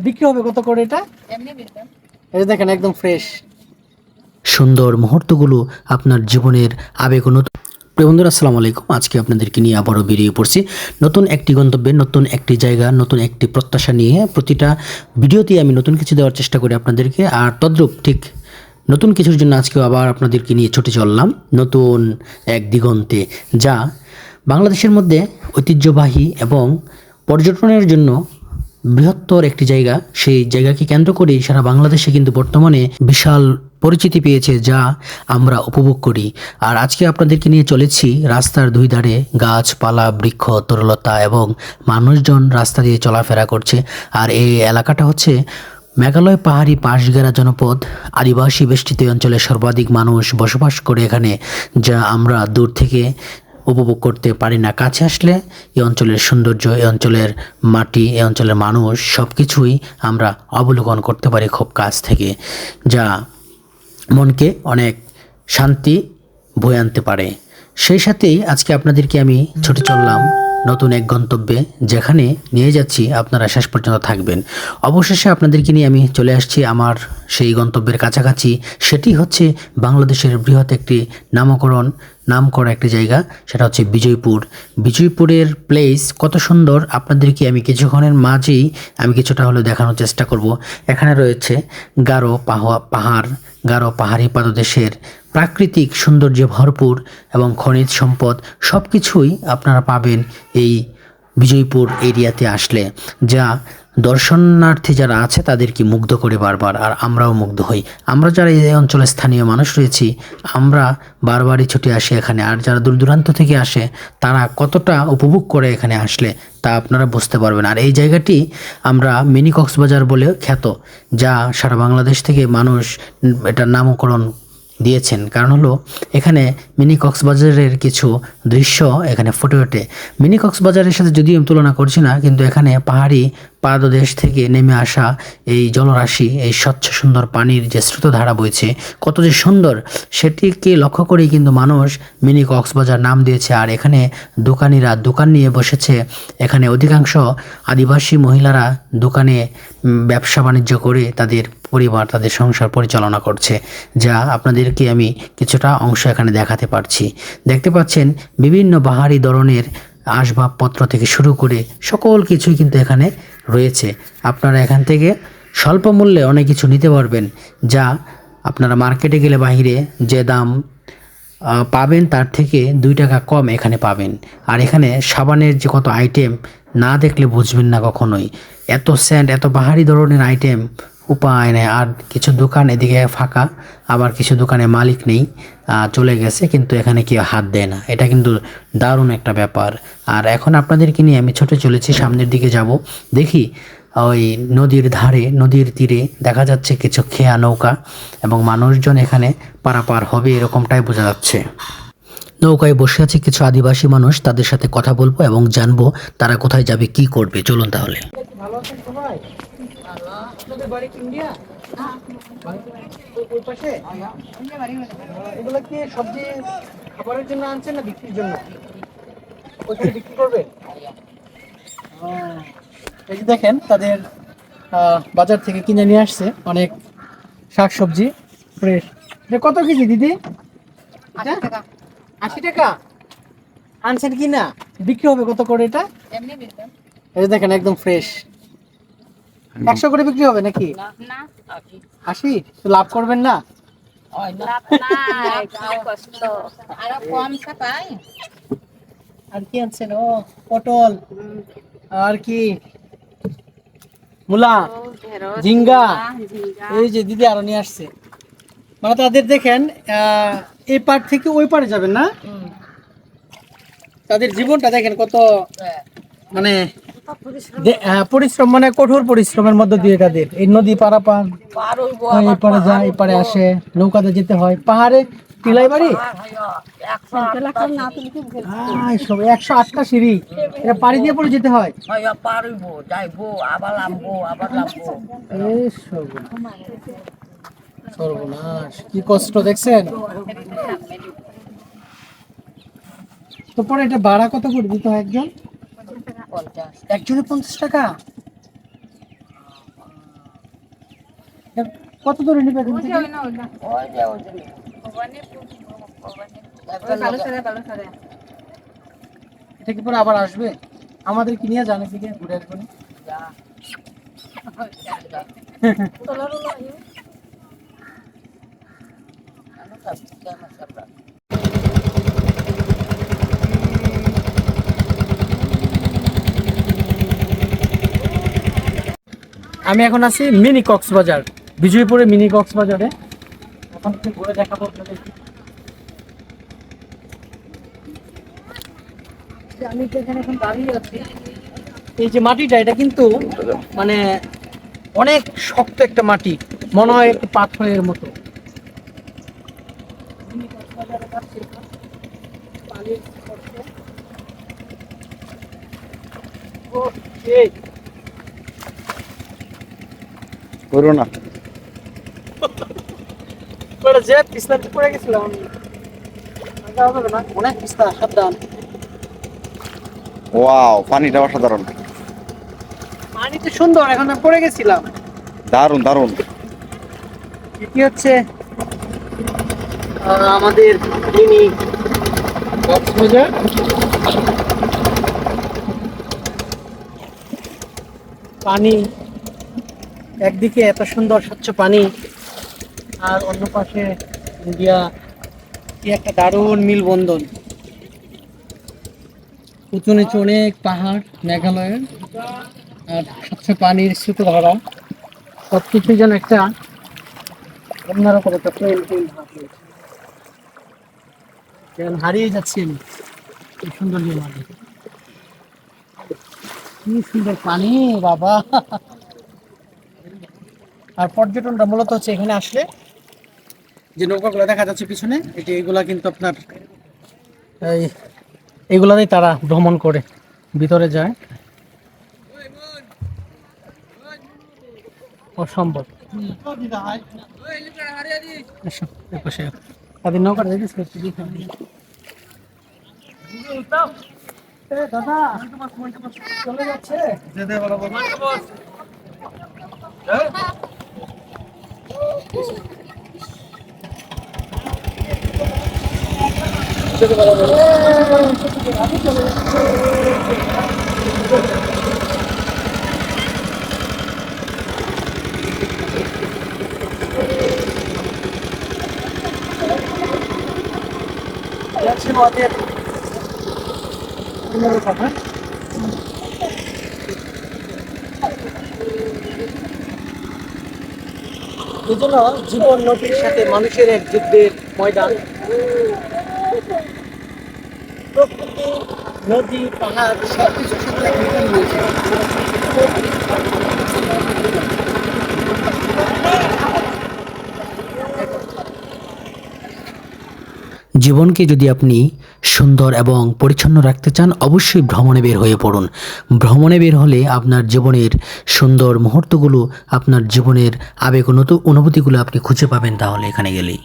বিক্রি হবে কত করে এটা? এমনি বিক্রি। এই দেখেন একদম ফ্রেশ। সুন্দর মুহূর্তগুলো আপনার জীবনের আবেগ প্রিয় বন্ধুরা, আসসালামু আলাইকুম। আজকে আপনাদেরকে নিয়ে আবারও বেরিয়ে পড়ছি নতুন একটি গন্তব্যে, নতুন একটি জায়গা, নতুন একটি প্রত্যাশা নিয়ে। প্রতিটা ভিডিওতে আমি নতুন কিছু দেওয়ার চেষ্টা করি আপনাদেরকে, আর তদ্রূপ ঠিক নতুন কিছুর জন্য আজকেও আবার আপনাদেরকে নিয়ে ছুটে চললাম নতুন এক দিগন্তে, যা বাংলাদেশের মধ্যে ঐতিহ্যবাহী এবং পর্যটনের জন্য বৃহত্তর একটি জায়গা। সেই জায়গাকে কেন্দ্র করেই সারা বাংলাদেশে কিন্তু বর্তমানে বিশাল পরিচিতি পেয়েছে, যা আমরা উপভোগ করি। আর আজকে আপনাদেরকে নিয়ে চলেছি রাস্তার দুই ধারে গাছপালা, বৃক্ষ, তরলতা এবং মানুষজন রাস্তা দিয়ে চলাফেরা করছে। আর এই এলাকাটা হচ্ছে মেঘালয় পাহাড়ি পাশঘেরা জনপদ, আদিবাসী বেষ্টিত অঞ্চলে সর্বাধিক মানুষ বসবাস করে এখানে, যা আমরা দূর থেকে উপভোগ করতে পারি না। কাছে আসলে এই অঞ্চলের সৌন্দর্য, এই অঞ্চলের মাটি, এই অঞ্চলের মানুষ সব কিছুই আমরা অবলোকন করতে পারি খুব কাছ থেকে, যা মনকে অনেক শান্তি বয়ে আনতে পারে। সেই সাথেই আজকে আপনাদেরকে আমি ছুটে চললাম নতুন এক গন্তব্যে, যেখানে নিয়ে যাচ্ছি আপনারা শেষ পর্যন্ত থাকবেন। অবশেষে আপনাদেরকে নিয়ে আমি চলে আসছি আমার সেই গন্তব্যের কাছাকাছি। সেটি হচ্ছে বাংলাদেশের বৃহৎ একটি নাম করা একটি জায়গা, সেটা হচ্ছে বিজয়পুর। বিজয়পুরের প্লেস কত সুন্দর আপনাদেরকে আমি কিছুক্ষণের মাঝেই আমি কিছুটা হলেও দেখানোর চেষ্টা করব। এখানে রয়েছে গারো পাহাড়, গারো পাহাড়ি পাদদেশের প্রাকৃতিক সৌন্দর্যে ভরপুর এবং খনিজ সম্পদ সব কিছুই আপনারা পাবেন এই বিজয়পুর এরিয়াতে আসলে, যা দর্শনার্থী যারা আছে তাদেরকে মুগ্ধ করে বারবার। আর আমরাও মুগ্ধ হই। আমরা যারা এই অঞ্চলের স্থানীয় মানুষ রয়েছি, আমরা বারবারই ছুটে আসি এখানে। আর যারা দূর দূরান্ত থেকে আসে, তারা কতটা উপভোগ করে এখানে আসলে তা আপনারা বুঝতে পারবেন। আর এই জায়গাটি আমরা মিনি কক্সবাজার বলে খ্যাত, যা সারা বাংলাদেশ থেকে মানুষ এটার নামকরণ দিয়েছেন। কারণ হলো এখানে মিনি কক্সবাজারের কিছু দৃশ্য এখানে ফুটে ওঠে। মিনি কক্সবাজারের সাথে যদিও আমি তুলনা করছি না, কিন্তু এখানে পাহাড়ি পাদদেশ থেকে নেমে আসা এই জলরাশি, এই স্বচ্ছ সুন্দর পানির যে স্রোতধারা বইছে, কত যে সুন্দর, সেটিকে লক্ষ্য করেই কিন্তু মানুষ মিনি কক্সবাজার নাম দিয়েছে। আর এখানে দোকানিরা দোকান নিয়ে বসেছে। এখানে অধিকাংশ আদিবাসী মহিলারা দোকানে ব্যবসা বাণিজ্য করে তাদের পরিবার, তাদের সংসার পরিচালনা করছে, যা আপনাদেরকে আমি কিছুটা অংশ এখানে দেখাতে পারছি। দেখতে পাচ্ছেন বিভিন্ন বাহারি ধরনের আসবাবপত্র থেকে শুরু করে সকল কিছুই কিন্তু এখানে রয়েছে। আপনারা এখান থেকে স্বল্প মূল্যে অনেক কিছু নিতে পারবেন, যা আপনারা মার্কেটে গেলে বাহিরে যে দাম পাবেন তার থেকে 2 টাকা কম এখানে পাবেন। আর এখানে সাবানের যে কত আইটেম, না দেখলে বুঝবেন না কখনোই। এত সেন্ট, এত বাহারি ধরনের আইটেম, উপায় নেই। আর কিছু দোকান এদিকে ফাঁকা, আবার কিছু দোকানে মালিক নেই, চলে গেছে, কিন্তু এখানে কেউ হাত দেয় না। এটা কিন্তু দারুণ একটা ব্যাপার। আর এখন আপনাদেরকে নিয়ে আমি ছুটে চলেছি, সামনের দিকে যাব। দেখি ওই নদীর ধারে, নদীর তীরে দেখা যাচ্ছে কিছু খেয়া নৌকা এবং মানুষজন এখানে পারাপার হবে, এরকমটাই বোঝা যাচ্ছে। নৌকায় বসে আছে কিছু আদিবাসী মানুষ, তাদের সাথে কথা বলবো এবং জানবো তারা কোথায় যাবে, কি করবে। চলুন তাহলে। ভালো আছেন সবাই? আপনাদের বাড়ি কি ইন্ডিয়া? ওই পাশে? এগুলো কি সবজি খাবারের জন্য আনছেন না বিক্রির জন্য? ওইখানে বিক্রি করবে? এই যে দেখেন তাদের বাজার থেকে কিনে নিয়ে আসছে অনেক শাকসবজি ফ্রেশ। এটা কত কেজি দিদি? 80 টাকা। 80 টাকা আনছেন কি না? বিক্রি হবে কত করে এটা? এমনি বিক্রি। এই যে দেখেন একদম ফ্রেশ। 100 করে বিক্রি হবে নাকি? না 80? তো লাভ করবেন না? লাভ নাই, কষ্ট। আরো কম পাই। আর কি আনছেন? ও পটল, আর কি মূলা, ঝিঙ্গা। এই যে দিদি আরো নিয়ে আসছে। মানে তাদের দেখেন এই পার থেকে ওই পারে যাবেন না, তাদের জীবনটা দেখেন কত মানে পরিশ্রম, মানে কঠোর পরিশ্রমের মধ্য দিয়ে তাদের এই নদী পারাপার, এই পারে যায়, এই পারে আসে, নৌকাতে যেতে হয়। পাহাড়ে টিলাই বাড়ি 108টা সিঁড়ি, এটা পাড়ি দিয়ে পরে যেতে হয়। সর্বনাশ, কি কষ্ট দেখছেন। তো পরে এটা ভাড়া কত করে দিতে হয় একজনে? 50 টাকা। কত দূরে নিবে এখান থেকে? এটা কি পরে আবার আসবে? আমাদের কি নিয়ে জানে থেকে ঘুরে আসবে না? আমি এখন আছি মিনি কক্সবাজার, বিজয়পুরে মিনি কক্সবাজারে। ওখান থেকে ঘুরে দেখাবো আপনাদের। আমি তো এখানে এখন দাঁড়িয়ে আছি। এই যে মাটিটা, এটা কিন্তু মানে অনেক শক্ত একটা মাটি, মনে হয় একটু পাথরের মতো। মিনি কক্সবাজারে যাচ্ছি এখন। পানির স্পর্শে। ও, এই করোনা পরে যে পিছলা পড়ে গেছিলাম আমি। আগে হবে না, অনেক পিছলা, সাবধান। ওয়াও, পানিটা অসাধারণ, পানি তো সুন্দর, এখন আমি পড়ে গেছিলাম। দারুণ দারুণ। এটি হচ্ছে আমাদের মিনি কক্সবাজার। পানি একদিকে এত সুন্দর স্বচ্ছ পানি, আর অন্য পাশে ইন্ডিয়া। কি একটা দারুণ মিলবন্ধন। উঁচু নিচু অনেক পাহাড় মেঘালয়ের, আর স্বচ্ছ পানির স্রোতধারা, সবকিছু যেন একটা অন্যরকম একটা প্রেম প্রেম ভাব রয়েছে। যেন হারিয়ে যাচ্ছি আমি এই সুন্দর মাঝে। কি সুন্দর পানি বাবা। আর পর্যটনটা মূলত হচ্ছে এখানে আসলে যে নৌকাগুলো দেখা যাচ্ছে পিছনে, এটি এগুলা কিন্তু আপনার এইগুলাতেই তারা ভ্রমণ করে ভিতরে যায়। অসম্ভব। আসো, এই পাশে। তাদের নৌকাটা দেখেছি একটু দেখে নিই। এ দাদা, চলে যাচ্ছে। যাচ্ছে আমাদের কথা। এই জন্য জীবন নদীর সাথে মানুষের এক যুদ্ধের ময়দান। প্রকৃতি, নদী, পাহাড় সবকিছুর সাথে এক মিলন রয়েছে। জীবনকে যদি আপনি সুন্দর এবং পরিচ্ছন্ন রাখতে চান, অবশ্যই ভ্রমণে বের হয়ে পড়ুন। ভ্রমণে বের হলে আপনার জীবনের সুন্দর মুহূর্তগুলো, আপনার জীবনের আবেগ অনুভূতিগুলো আপনি খুঁজে পাবেন তাহলে এখানে গেলেই।